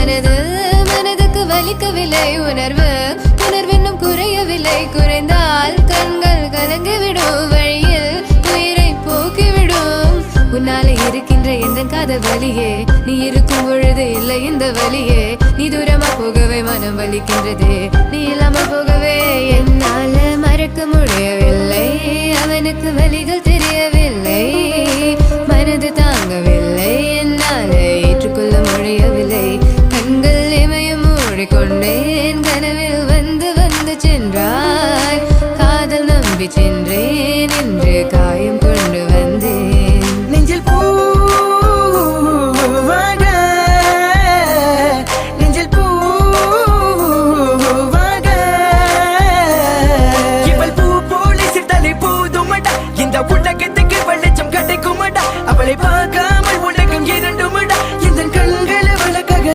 மனதுக்கு வலிக்கவில்லை உணர்வு உணர்வென்னும் குறையவில்லை குறைந்தால் கண்கள் கலங்கிவிடும் வழியில் உயிரை போக்கிவிடும் உன்னாலே இருக்கின்ற எந்த காதல் வலியே நீ இருக்கும் பொழுது இல்லை இந்த வலியே நீ தூரமா போகவே மனம் வலிக்கின்றதே நீ இல்லாமல் போகவே என்னால மறக்க முடியவில்லை அவனுக்கு வலிகள் தெரியவில்லை மனது தாங்கவில்லை